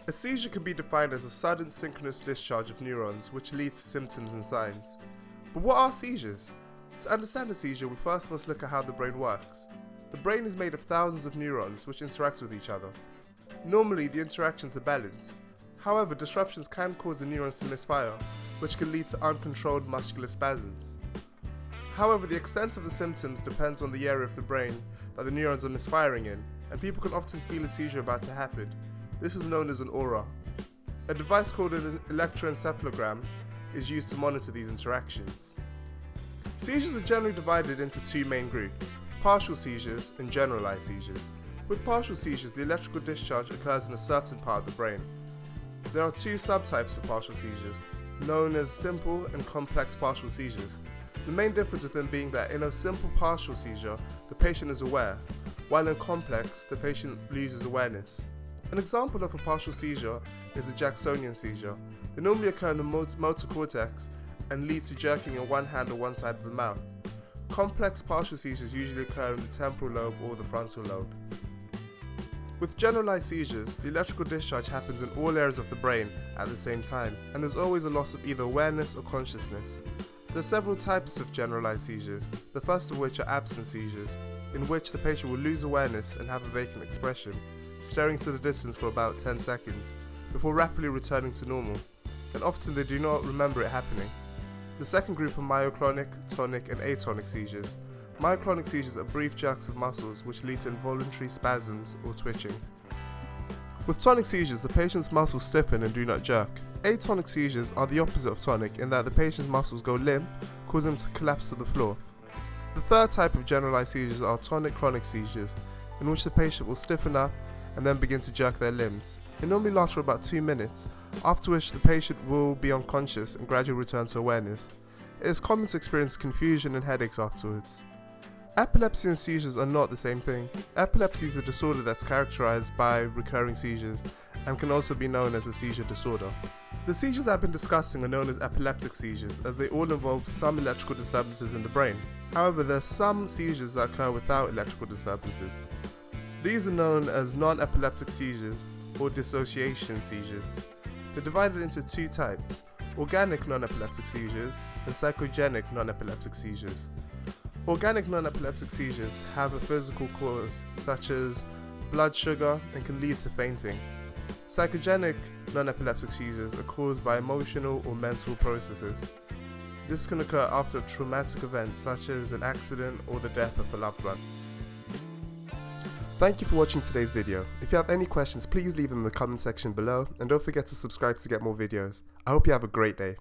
A seizure can be defined as a sudden synchronous discharge of neurons which leads to symptoms and signs. But what are seizures? To understand a seizure, we first must look at how the brain works. The brain is made of thousands of neurons which interact with each other. Normally, the interactions are balanced. However, disruptions can cause the neurons to misfire, which can lead to uncontrolled muscular spasms. However, the extent of the symptoms depends on the area of the brain that the neurons are misfiring in, and people can often feel a seizure about to happen. This is known as an aura. A device called an Electroencephalogram is used to monitor these interactions. Seizures are generally divided into two main groups: partial seizures and generalized seizures. With partial seizures, the electrical discharge occurs in a certain part of the brain. There are two subtypes of partial seizures, known as simple and complex partial seizures. The main difference with them being that in a simple partial seizure, the patient is aware, while in complex, the patient loses awareness. An example of a partial seizure is a Jacksonian seizure. They normally occur in the motor cortex and lead to jerking in one hand or one side of the mouth. Complex partial seizures usually occur in the temporal lobe or the frontal lobe. With generalized seizures, the electrical discharge happens in all areas of the brain at the same time, and there's always a loss of either awareness or consciousness. There are several types of generalized seizures, the first of which are absent seizures, in which the patient will lose awareness and have a vacant expression, staring to the distance for about 10 seconds, before rapidly returning to normal, and often they do not remember it happening. The second group are myoclonic, tonic, and atonic seizures. Myoclonic seizures are brief jerks of muscles which lead to involuntary spasms or twitching. With tonic seizures, the patient's muscles stiffen and do not jerk. Atonic seizures are the opposite of tonic in that the patient's muscles go limp, causing them to collapse to the floor. The third type of generalized seizures are tonic-clonic seizures, in which the patient will stiffen up and then begin to jerk their limbs. It normally lasts for about 2 minutes, after which the patient will be unconscious and gradually return to awareness. It is common to experience confusion and headaches afterwards. Epilepsy and seizures are not the same thing. Epilepsy is a disorder that's characterized by recurring seizures and can also be known as a seizure disorder. The seizures I've been discussing are known as epileptic seizures, as they all involve some electrical disturbances in the brain. However, there are some seizures that occur without electrical disturbances. These are known as non-epileptic seizures or dissociation seizures. They're divided into two types: organic non-epileptic seizures and psychogenic non-epileptic seizures. Organic non-epileptic seizures have a physical cause, such as blood sugar, and can lead to fainting. Psychogenic non-epileptic seizures are caused by emotional or mental processes. This can occur after a traumatic event, such as an accident or the death of a loved one. Thank you for watching today's video. If you have any questions, please leave them in the comment section below, and don't forget to subscribe to get more videos. I hope you have a great day.